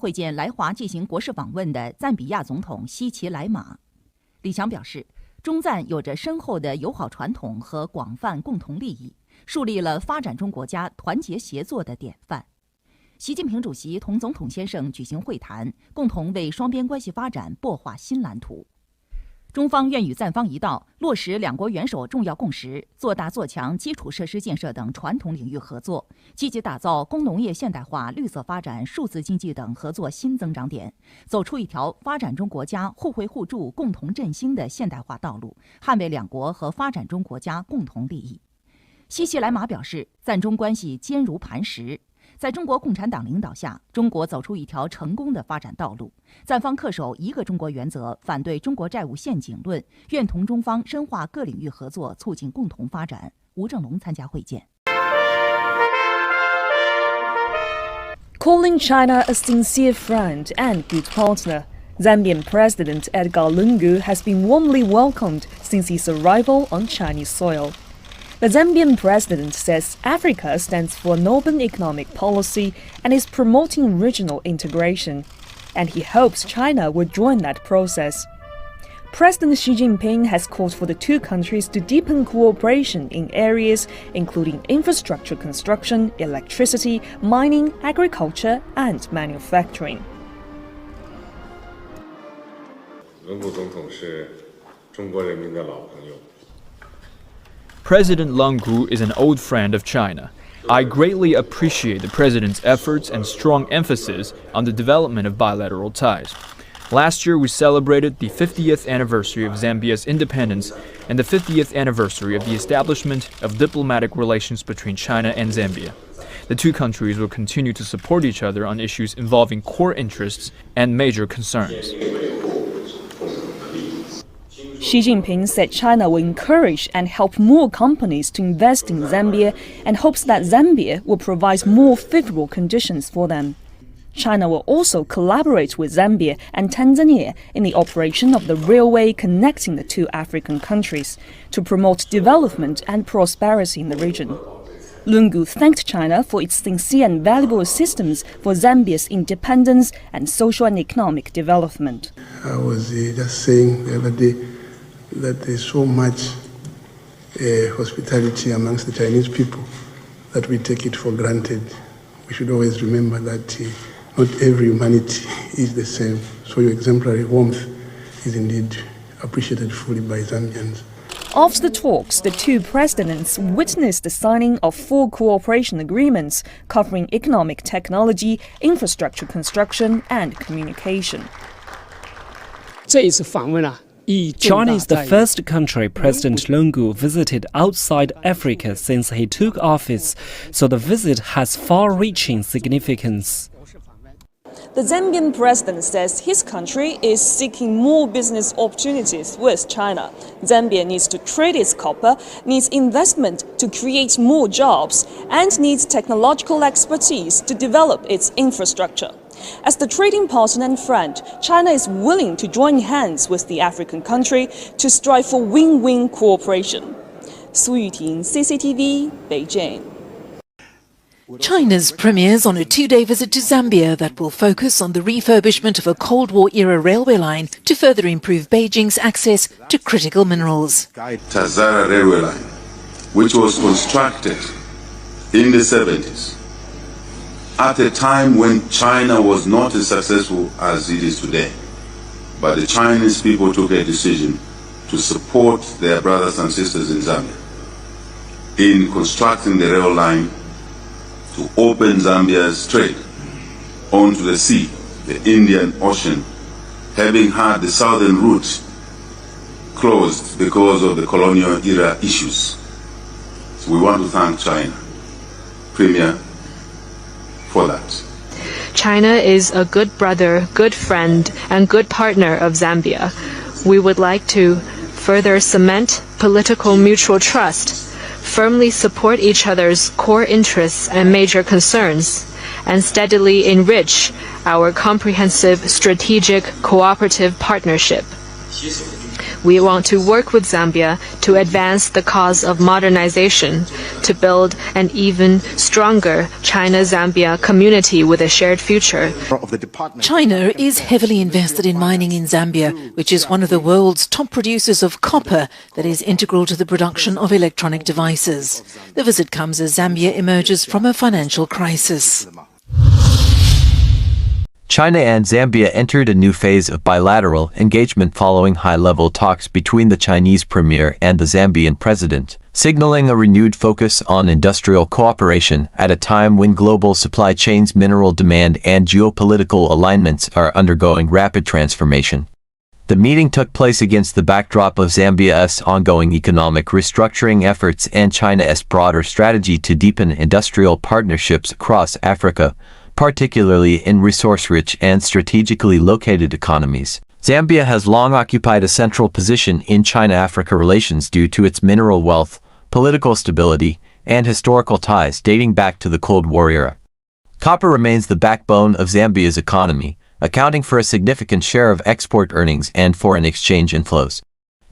会见来华进行国事访问的赞比亚总统西奇莱马。李强表示，中赞有着深厚的友好传统和广泛共同利益，树立了发展中国家团结协作的典范。习近平主席同总统先生举行会谈，共同为双边关系发展擘画新蓝图。中方愿与赞方一道，落实两国元首重要共识，做大做强基础设施建设等传统领域合作，积极打造工农业现代化、绿色发展、数字经济等合作新增长点，走出一条发展中国家互惠互助、共同振兴的现代化道路，捍卫两国和发展中国家共同利益。西奇莱马表示，赞中关系坚如磐石。在中国共产党领导下，中国走出一条成功的发展道路。赞方恪守一个中国原则，反对中国债务陷阱论，愿同中方深化各领域合作，促进共同发展。吴正龙参加会见。Calling China a sincere friend and good partner, Zambian President Edgar Lungu has been warmly welcomed since his arrival on Chinese soil. The Zambian president says Africa stands for an open economic policy and is promoting regional integration, and he hopes China will join that process. President Xi Jinping has called for the two countries to deepen cooperation in areas including infrastructure construction, electricity, mining, agriculture, and manufacturing. 伦古总统是中国人民的老朋友。 President Lungu is an old friend of China. I greatly appreciate the president's efforts and strong emphasis on the development of bilateral ties. Last year, we celebrated the 50th anniversary of Zambia's independence and the 50th anniversary of the establishment of diplomatic relations between China and Zambia. The two countries will continue to support each other on issues involving core interests and major concerns. Xi Jinping said China will encourage and help more companies to invest in Zambia and hopes that Zambia will provide more favorable conditions for them. China will also collaborate with Zambia and Tanzania in the operation of the railway connecting the two African countries to promote development and prosperity in the region. Lungu thanked China for its sincere and valuable assistance for Zambia's independence and social and economic development. I was just saying the other day that there's so much hospitality amongst the Chinese people that we take it for granted. We should always remember that not every humanity is the same. So your exemplary warmth is indeed appreciated fully by Zambians. After the talks, the two presidents witnessed the signing of 4 cooperation agreements covering economic technology, infrastructure construction, and communication. China is the first country President Lungu visited outside Africa since he took office, so the visit has far-reaching significance. The Zambian president says his country is seeking more business opportunities with China. Zambia needs to trade its copper, needs investment to create more jobs, and needs technological expertise to develop its infrastructure. As the trading partner and friend, China is willing to join hands with the African country to strive for win-win cooperation. Su Yuting, CCTV, Beijing. China's premieres on a 2-day visit to Zambia that will focus on the refurbishment of a Cold War-era railway line to further improve Beijing's access to critical minerals. Tazara railway line, which was constructed in the 70s, at a time when China was not as successful as it is today. But the Chinese people took a decision to support their brothers and sisters in Zambia in constructing the rail line to open Zambia's trade onto the sea, the Indian Ocean, having had the southern route closed because of the colonial era issues. So we want to thank China, Premier, for that. China is a good brother, good friend, and good partner of Zambia. We would like to further cement political mutual trust, firmly support each other's core interests and major concerns, and steadily enrich our comprehensive strategic cooperative partnership. We want to work with Zambia to advance the cause of modernization, to build an even stronger China-Zambia community with a shared future. China is heavily invested in mining in Zambia, which is one of the world's top producers of copper that is integral to the production of electronic devices. The visit comes as Zambia emerges from a financial crisis. China and Zambia entered a new phase of bilateral engagement following high-level talks between the Chinese premier and the Zambian president, signaling a renewed focus on industrial cooperation at a time when global supply chains, mineral demand, and geopolitical alignments are undergoing rapid transformation. The meeting took place against the backdrop of Zambia's ongoing economic restructuring efforts and China's broader strategy to deepen industrial partnerships across Africa, particularly in resource-rich and strategically located economies. Zambia has long occupied a central position in China-Africa relations due to its mineral wealth, political stability, and historical ties dating back to the Cold War era. Copper remains the backbone of Zambia's economy, accounting for a significant share of export earnings and foreign exchange inflows.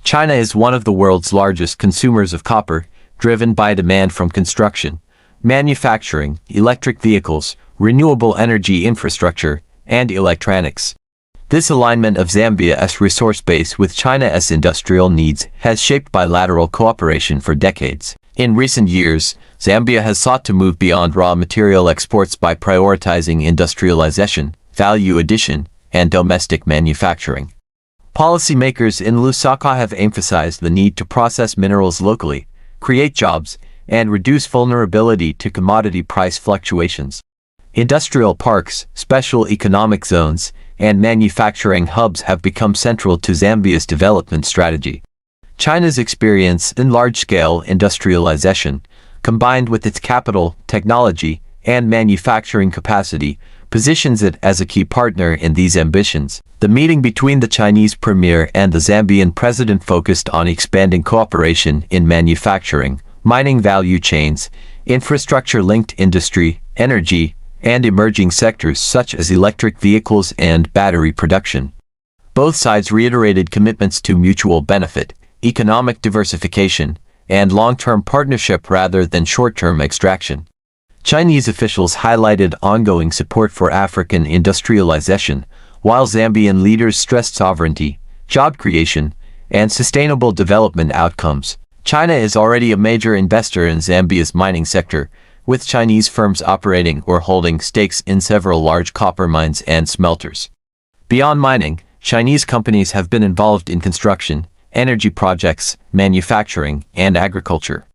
China is one of the world's largest consumers of copper, driven by demand from construction, manufacturing, electric vehicles, renewable energy infrastructure, and electronics. This alignment of Zambia's resource base with China's industrial needs has shaped bilateral cooperation for decades. In recent years, Zambia has sought to move beyond raw material exports by prioritizing industrialization, value addition, and domestic manufacturing. Policymakers in Lusaka have emphasized the need to process minerals locally, create jobs, and reduce vulnerability to commodity price fluctuations. Industrial parks, special economic zones, and manufacturing hubs have become central to Zambia's development strategy. China's experience in large-scale industrialization, combined with its capital, technology, and manufacturing capacity, positions it as a key partner in these ambitions. The meeting between the Chinese premier and the Zambian president focused on expanding cooperation in manufacturing, mining value chains, infrastructure-linked industry, energy, and emerging sectors such as electric vehicles and battery production. Both sides reiterated commitments to mutual benefit, economic diversification, and long-term partnership rather than short-term extraction. Chinese officials highlighted ongoing support for African industrialization, while Zambian leaders stressed sovereignty, job creation, and sustainable development outcomes. China is already a major investor in Zambia's mining sector, with Chinese firms operating or holding stakes in several large copper mines and smelters. Beyond mining, Chinese companies have been involved in construction, energy projects, manufacturing, and agriculture.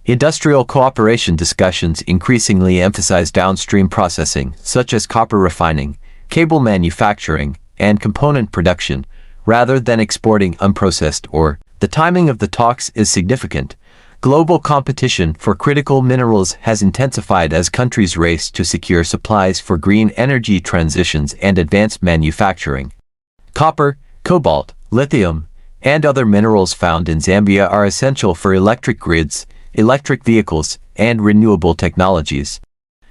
Industrial cooperation discussions increasingly emphasize downstream processing, such as copper refining, cable manufacturing, and component production, rather than exporting unprocessed ore. The timing of the talks is significant. Global competition for critical minerals has intensified as countries race to secure supplies for green energy transitions and advanced manufacturing. Copper, cobalt, lithium, and other minerals found in Zambia are essential for electric grids, electric vehicles, and renewable technologies.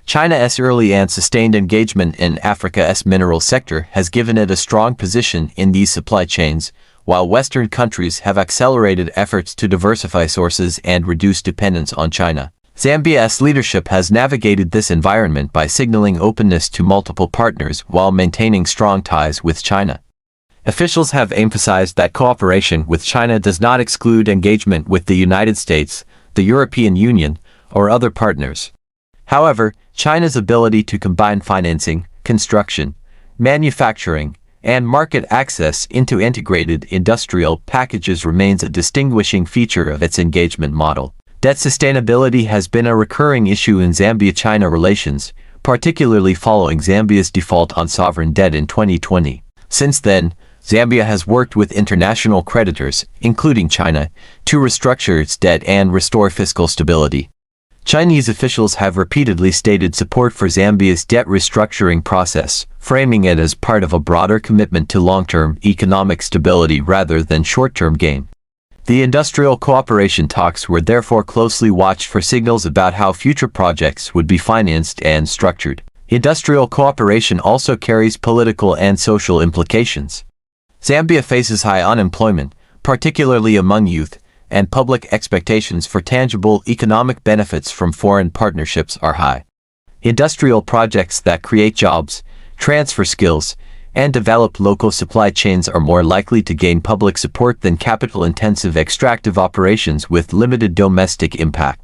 China's early and sustained engagement in Africa's mineral sector has given it a strong position in these supply chains, while Western countries have accelerated efforts to diversify sources and reduce dependence on China. Zambia's leadership has navigated this environment by signaling openness to multiple partners while maintaining strong ties with China. Officials have emphasized that cooperation with China does not exclude engagement with the United States, the European Union, or other partners. However, China's ability to combine financing, construction, manufacturing, and market access into integrated industrial packages remains a distinguishing feature of its engagement model. Debt sustainability has been a recurring issue in Zambia-China relations, particularly following Zambia's default on sovereign debt in 2020. Since then, Zambia has worked with international creditors, including China, to restructure its debt and restore fiscal stability. Chinese officials have repeatedly stated support for Zambia's debt restructuring process, framing it as part of a broader commitment to long-term economic stability rather than short-term gain. The industrial cooperation talks were therefore closely watched for signals about how future projects would be financed and structured. Industrial cooperation also carries political and social implications. Zambia faces high unemployment, particularly among youth, and public expectations for tangible economic benefits from foreign partnerships are high. Industrial projects that create jobs, transfer skills, and develop local supply chains are more likely to gain public support than capital-intensive extractive operations with limited domestic impact.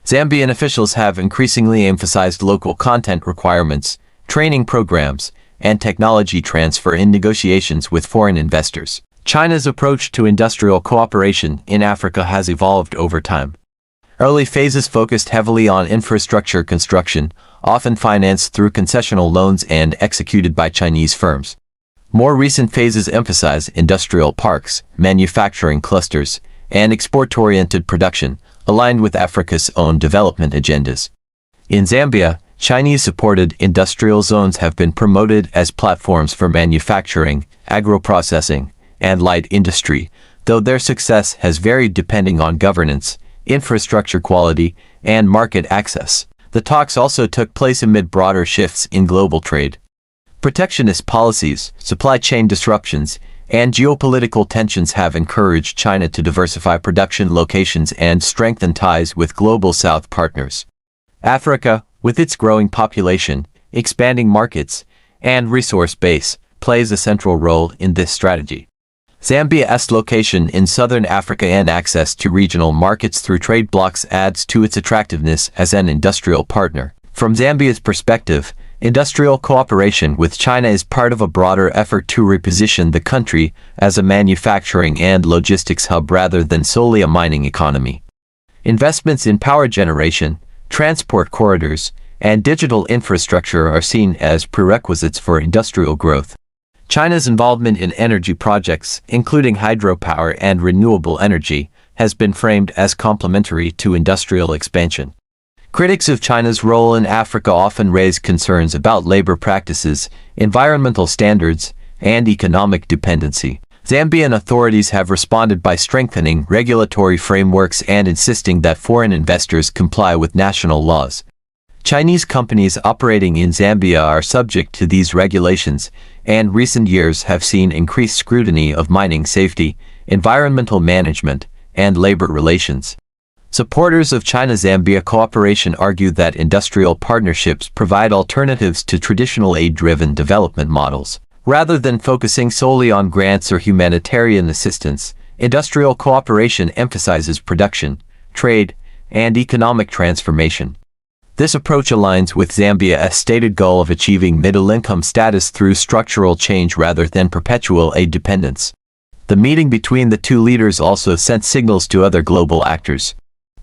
Zambian officials have increasingly emphasized local content requirements, training programs, and technology transfer in negotiations with foreign investors. China's approach to industrial cooperation in Africa has evolved over time. Early phases focused heavily on infrastructure construction, often financed through concessional loans and executed by Chinese firms. More recent phases emphasize industrial parks, manufacturing clusters, and export-oriented production, aligned with Africa's own development agendas. In Zambia, Chinese-supported industrial zones have been promoted as platforms for manufacturing, agro-processing, and light industry, though their success has varied depending on governance, infrastructure quality, and market access. The talks also took place amid broader shifts in global trade. Protectionist policies, supply chain disruptions, and geopolitical tensions have encouraged China to diversify production locations and strengthen ties with global South partners. Africa, with its growing population, expanding markets, and resource base, plays a central role in this strategy. Zambia's location in southern Africa and access to regional markets through trade blocs adds to its attractiveness as an industrial partner. From Zambia's perspective, industrial cooperation with China is part of a broader effort to reposition the country as a manufacturing and logistics hub rather than solely a mining economy. Investments in power generation, transport corridors, and digital infrastructure are seen as prerequisites for industrial growth. China's involvement in energy projects, including hydropower and renewable energy, has been framed as complementary to industrial expansion. Critics of China's role in Africa often raise concerns about labor practices, environmental standards, and economic dependency. Zambian authorities have responded by strengthening regulatory frameworks and insisting that foreign investors comply with national laws. Chinese companies operating in Zambia are subject to these regulations, and recent years have seen increased scrutiny of mining safety, environmental management, and labor relations. Supporters of China-Zambia cooperation argue that industrial partnerships provide alternatives to traditional aid-driven development models. Rather than focusing solely on grants or humanitarian assistance, industrial cooperation emphasizes production, trade, and economic transformation. This approach aligns with Zambia's stated goal of achieving middle-income status through structural change rather than perpetual aid dependence. The meeting between the two leaders also sent signals to other global actors.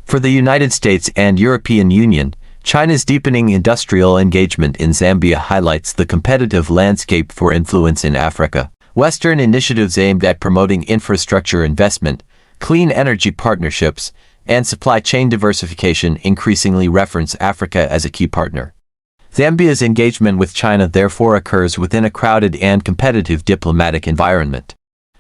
For the United States and European Union, China's deepening industrial engagement in Zambia highlights the competitive landscape for influence in Africa. Western initiatives aimed at promoting infrastructure investment, clean energy partnerships, and supply chain diversification increasingly reference Africa as a key partner. Zambia's engagement with China therefore occurs within a crowded and competitive diplomatic environment.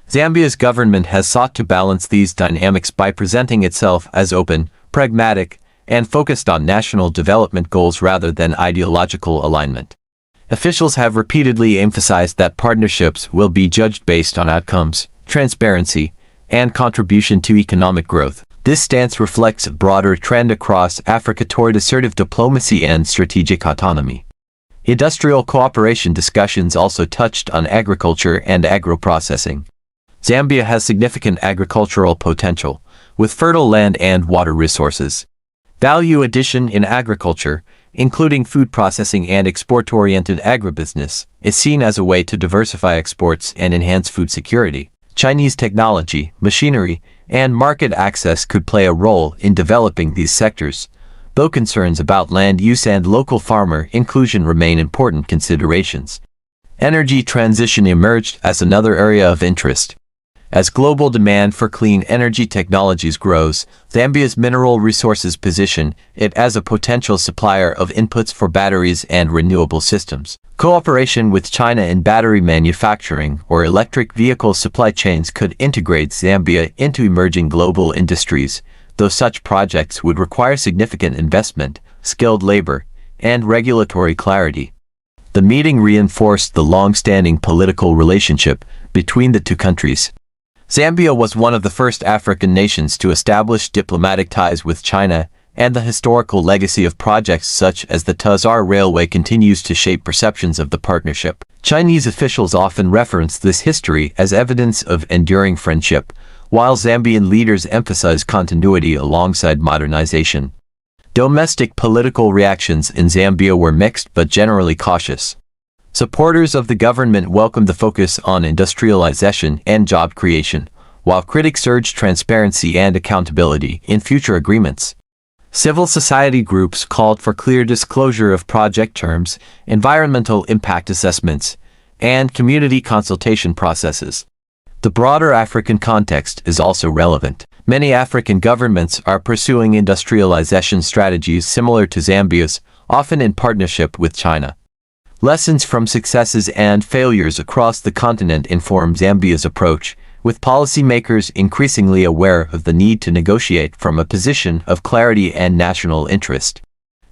Zambia's government has sought to balance these dynamics by presenting itself as open, pragmatic, and focused on national development goals rather than ideological alignment. Officials have repeatedly emphasized that partnerships will be judged based on outcomes, transparency, and contribution to economic growth. This stance reflects a broader trend across Africa toward assertive diplomacy and strategic autonomy. Industrial cooperation discussions also touched on agriculture and agro-processing. Zambia has significant agricultural potential, with fertile land and water resources. Value addition in agriculture, including food processing and export-oriented agribusiness, is seen as a way to diversify exports and enhance food security. Chinese technology, machinery, and market access could play a role in developing these sectors, though concerns about land use and local farmer inclusion remain important considerations. Energy transition emerged as another area of interest. As global demand for clean energy technologies grows, Zambia's mineral resources position it as a potential supplier of inputs for batteries and renewable systems. Cooperation with China in battery manufacturing or electric vehicle supply chains could integrate Zambia into emerging global industries, though such projects would require significant investment, skilled labor, and regulatory clarity. The meeting reinforced the long-standing political relationship between the two countries. Zambia was one of the first African nations to establish diplomatic ties with China, and the historical legacy of projects such as the Tuzar Railway continues to shape perceptions of the partnership. Chinese officials often reference this history as evidence of enduring friendship, while Zambian leaders emphasize continuity alongside modernization. Domestic political reactions in Zambia were mixed but generally cautious. Supporters of the government welcomed the focus on industrialization and job creation, while critics urged transparency and accountability in future agreements. Civil society groups called for clear disclosure of project terms, environmental impact assessments, and community consultation processes. The broader African context is also relevant. Many African governments are pursuing industrialization strategies similar to Zambia's, often in partnership with China. Lessons from successes and failures across the continent inform Zambia's approach, with policymakers increasingly aware of the need to negotiate from a position of clarity and national interest.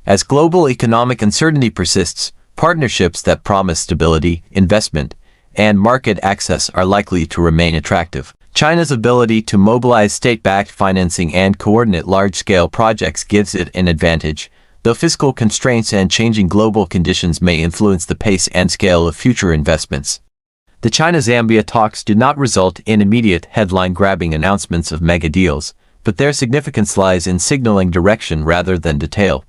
As global economic uncertainty persists, partnerships that promise stability, investment, and market access are likely to remain attractive. China's ability to mobilize state-backed financing and coordinate large-scale projects gives it an advantage, though fiscal constraints and changing global conditions may influence the pace and scale of future investments. The China-Zambia talks did not result in immediate headline-grabbing announcements of mega deals, but their significance lies in signaling direction rather than detail.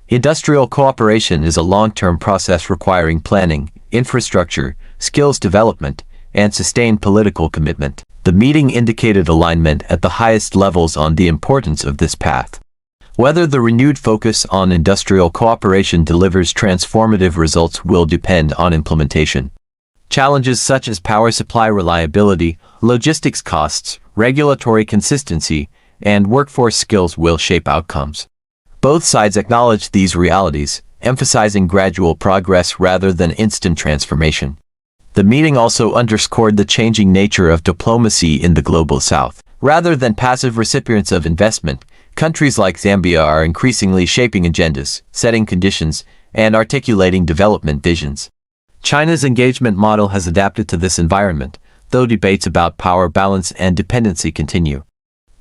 Industrial cooperation is a long-term process requiring planning, infrastructure, skills development, and sustained political commitment. The meeting indicated alignment at the highest levels on the importance of this path. Whether the renewed focus on industrial cooperation delivers transformative results will depend on implementation. Challenges such as power supply reliability, logistics costs, regulatory consistency, and workforce skills will shape outcomes. Both sides acknowledge these realities, emphasizing gradual progress rather than instant transformation. The meeting also underscored the changing nature of diplomacy in the global south. Rather than passive recipients of investment, countries like Zambia are increasingly shaping agendas, setting conditions, and articulating development visions. China's engagement model has adapted to this environment, though debates about power balance and dependency continue.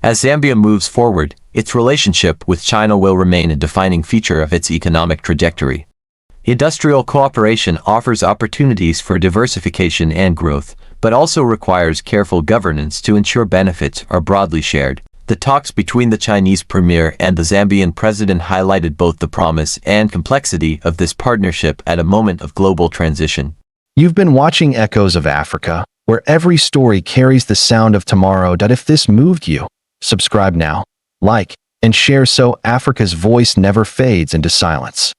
As Zambia moves forward, its relationship with China will remain a defining feature of its economic trajectory. Industrial cooperation offers opportunities for diversification and growth, but also requires careful governance to ensure benefits are broadly shared. The talks between the Chinese premier and the Zambian president highlighted both the promise and complexity of this partnership at a moment of global transition. You've been watching Echoes of Africa, where every story carries the sound of tomorrow. If this moved you, subscribe now, like, and share so Africa's voice never fades into silence.